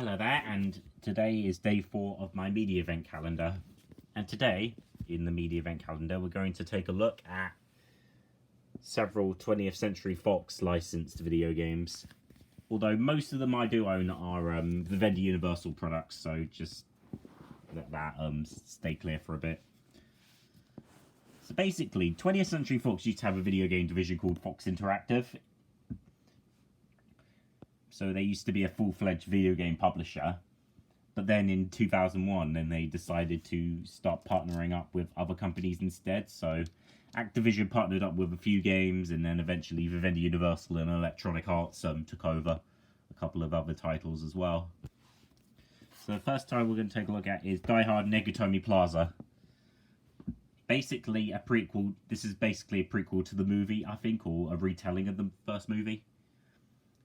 Hello there, and today is day 4 of my Mediavent calendar. And today, in the Mediavent calendar, we're going to take a look at several 20th Century Fox licensed video games. Although most of them I do own are Vivendi Universal products, so just let that stay clear for a bit. So basically, 20th Century Fox used to have a video game division called Fox Interactive. So they used to be a full-fledged video game publisher. But then in 2001, then they decided to start partnering up with other companies instead. So Activision partnered up with a few games, and then eventually Vivendi Universal and Electronic Arts took over a couple of other titles as well. So the first title we're going to take a look at is Die Hard Negatomi Plaza. Basically a prequel. This is basically a prequel to the movie, I think, or a retelling of the first movie.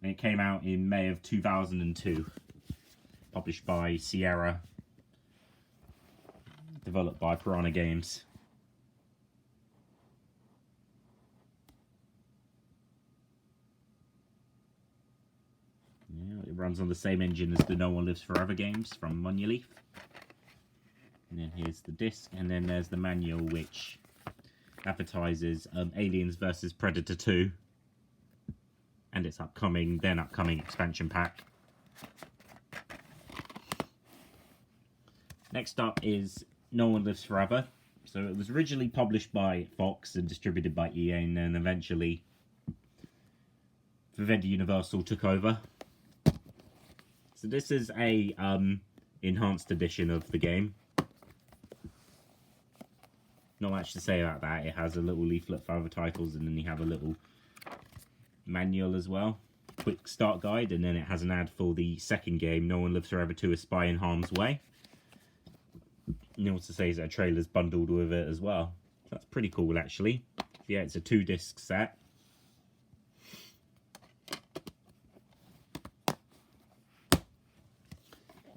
And it came out in May of 2002. Published by Sierra. Developed by Piranha Games. Yeah, it runs on the same engine as the No One Lives Forever games from Monolith. And then here's the disc, and then there's the manual, which advertises Aliens vs Predator 2. And its upcoming expansion pack. Next up is No One Lives Forever. So it was originally published by Fox and distributed by EA, and then eventually Vivendi Universal took over. So this is a enhanced edition of the game. Not much to say about that. It has a little leaflet for other titles, and then you have a little manual as well, quick start guide, and then it has an ad for the second game, No One Lives Forever 2: A Spy in Harm's Way. You know, to say is that a trailer's bundled with it as well. That's pretty cool, actually. Yeah, it's a 2-disc set.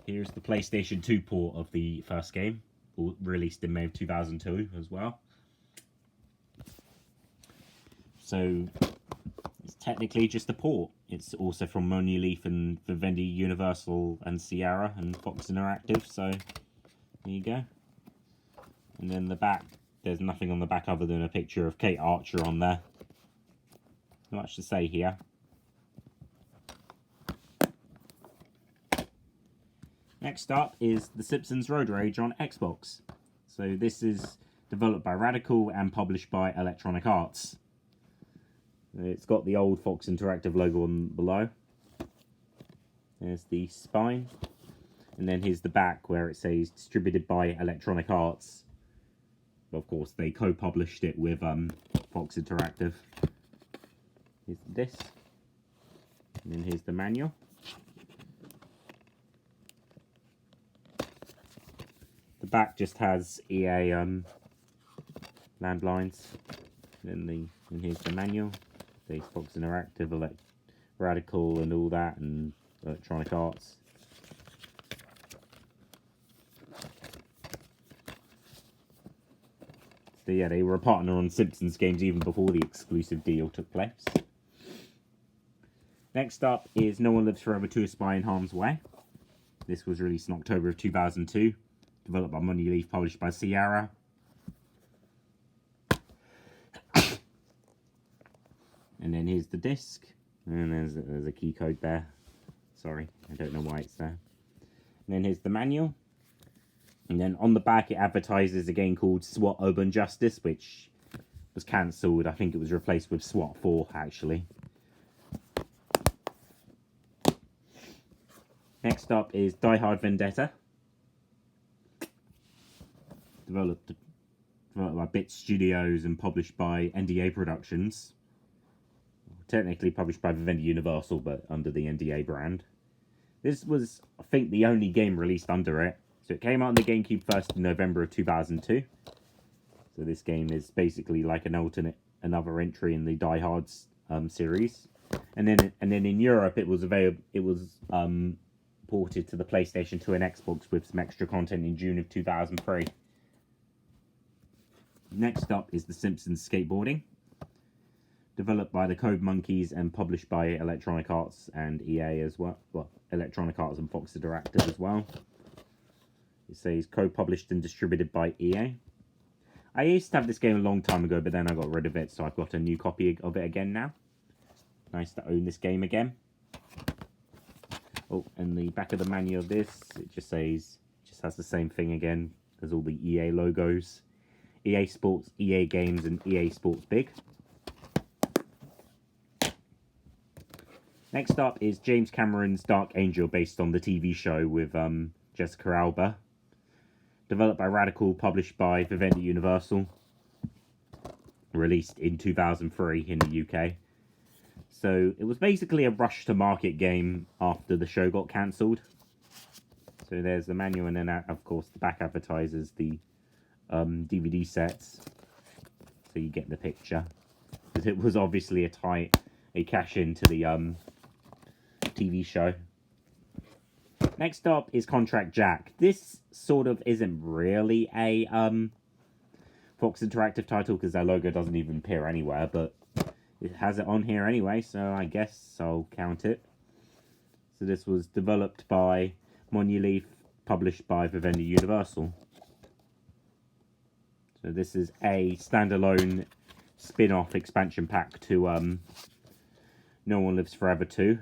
Here's the PlayStation 2 port of the first game, released in May of 2002 as well. So it's technically just a port. It's also from Monolith and Vivendi Universal and Sierra and Fox Interactive, so there you go. And then the back, there's nothing on the back other than a picture of Kate Archer on there. Not much to say here. Next up is The Simpsons Road Rage on Xbox. So this is developed by Radical and published by Electronic Arts. It's got the old Fox Interactive logo on below. There's the spine. And then here's the back where it says distributed by Electronic Arts. Of course, they co-published it with Fox Interactive. Here's the disc. And then here's the manual. The back just has EA landlines. And here's the manual. There's Fox Interactive, Radical and all that, and Electronic Arts. So yeah, they were a partner on Simpsons games even before the exclusive deal took place. Next up is No One Lives Forever 2: A Spy in Harm's Way. This was released in October of 2002. Developed by Monolith, published by Sierra. And then here's the disc, and there's a key code there. Sorry, I don't know why it's there. And then here's the manual. And then on the back it advertises a game called SWAT Urban Justice, which was cancelled. I think it was replaced with SWAT 4, actually. Next up is Die Hard Vendetta. Developed by Bit Studios and published by NDA Productions. Technically published by Vivendi Universal, but under the NDA brand. This was, I think, the only game released under it. So it came out on the GameCube first in November of 2002. So this game is basically like another entry in the Die Hard's series. And then in Europe it was ported to the PlayStation 2 and Xbox with some extra content in June of 2003. Next up is The Simpsons Skateboarding. Developed by the Code Monkeys and published by Electronic Arts and EA as well. Well, Electronic Arts and Fox Interactive as well. It says co-published and distributed by EA. I used to have this game a long time ago, but then I got rid of it, so I've got a new copy of it again now. Nice to own this game again. Oh, and the back of the manual of this, it just says, just has the same thing again as all the EA logos. EA Sports, EA Games, and EA Sports Big. Next up is James Cameron's Dark Angel, based on the TV show with Jessica Alba. Developed by Radical, published by Vivendi Universal. Released in 2003 in the UK. So it was basically a rush to market game after the show got cancelled. So there's the manual, and then of course the back advertises the DVD sets. So you get the picture. Because it was obviously a cash in to the TV show. Next up is Contract Jack. This sort of isn't really a Fox Interactive title because their logo doesn't even appear anywhere, but it has it on here anyway, so I guess I'll count it. So this was developed by Monolith, published by Vivendi Universal. So this is a standalone spin-off expansion pack to No One Lives Forever 2.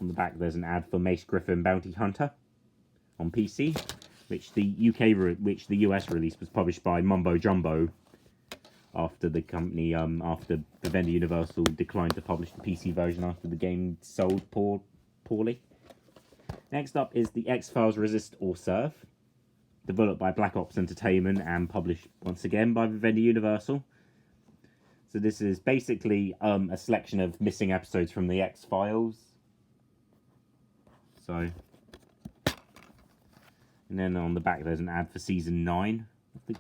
On the back there's an ad for Mace Griffin Bounty Hunter on PC, which the US release was published by Mumbo Jumbo after the company, after Vivendi Universal declined to publish the PC version after the game sold poorly. Next up is the X-Files Resist or Serve, developed by Black Ops Entertainment and published once again by Vivendi Universal. So this is basically a selection of missing episodes from the X-Files. So, and then on the back there's an ad for season 9 of it,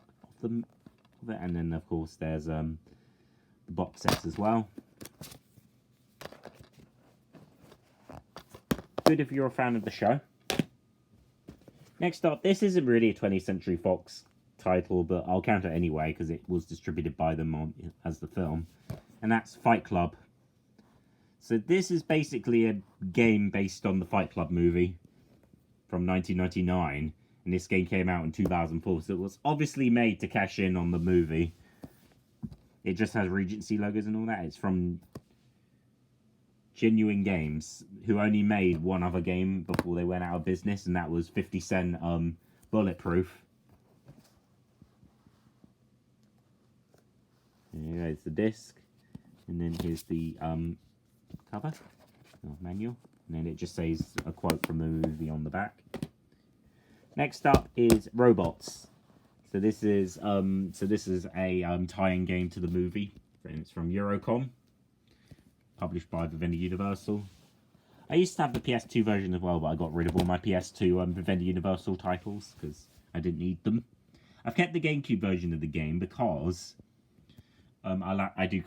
and then of course there's the box sets as well. Good if you're a fan of the show. Next up, this isn't really a 20th Century Fox title, but I'll count it anyway because it was distributed by them as the film, and that's Fight Club. So this is basically a game based on the Fight Club movie from 1999, and this game came out in 2004, so it was obviously made to cash in on the movie. It just has Regency logos and all that. It's from Genuine Games, who only made one other game before they went out of business, and that was 50 Cent Bulletproof. Here's the disc, and then here's the cover, manual, and then it just says a quote from the movie on the back. Next up is Robots. So this is a tie-in game to the movie, and it's from Eurocom, published by Vivendi Universal. I used to have the PS2 version as well, but I got rid of all my PS2 Vivendi Universal titles because I didn't need them. I've kept the GameCube version of the game because I do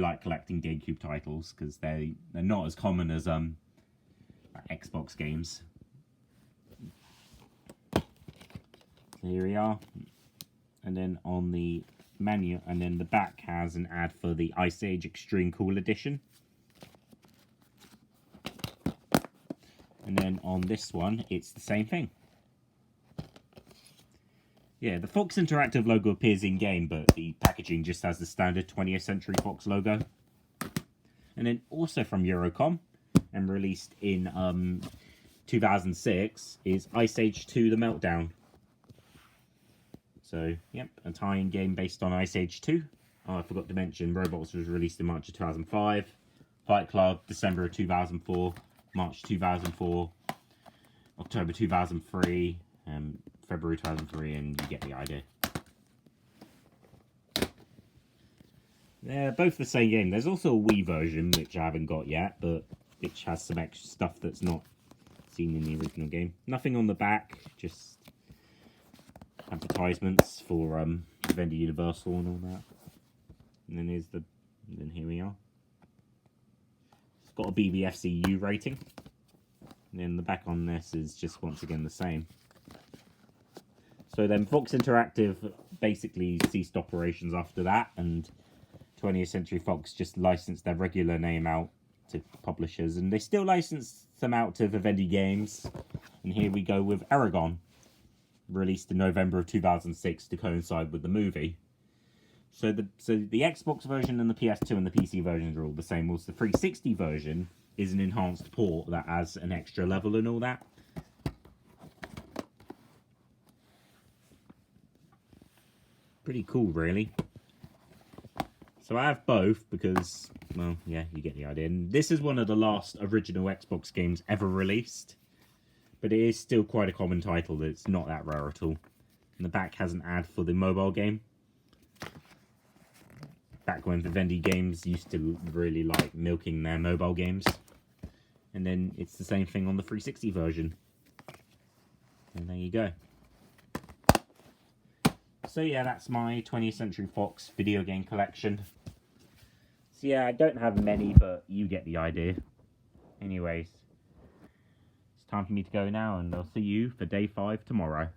like collecting GameCube titles because they're not as common as Xbox games. So here we are, and then on the menu, and then the back has an ad for the Ice Age Extreme Cool Edition. And then on this one, it's the same thing. Yeah, the Fox Interactive logo appears in-game, but the packaging just has the standard 20th Century Fox logo. And then also from Eurocom, and released in 2006, is Ice Age 2 The Meltdown. So, yep, a tie-in game based on Ice Age 2. Oh, I forgot to mention, Robots was released in March of 2005. Fight Club, December of 2004. March 2004. October 2003. February 2003, and you get the idea. They're both the same game. There's also a Wii version, which I haven't got yet, but which has some extra stuff that's not seen in the original game. Nothing on the back, just advertisements for Vivendi Universal and all that. And then here we are. It's got a BBFCU rating. And then the back on this is just once again the same. So then Fox Interactive basically ceased operations after that and 20th Century Fox just licensed their regular name out to publishers, and they still license them out to Vivendi Games. And here we go with Aragon, released in November of 2006 to coincide with the movie. So the Xbox version and the PS2 and the PC versions are all the same. Also, the 360 version is an enhanced port that adds an extra level and all that. Pretty cool, really. So I have both because, well, yeah, you get the idea. And this is one of the last original Xbox games ever released. But it is still quite a common title. It's not that rare at all. And the back has an ad for the mobile game. Back when Vivendi Games used to really like milking their mobile games. And then it's the same thing on the 360 version. And there you go. So yeah, that's my 20th Century Fox video game collection. So yeah, I don't have many, but you get the idea. Anyways, it's time for me to go now, and I'll see you for day 5 tomorrow.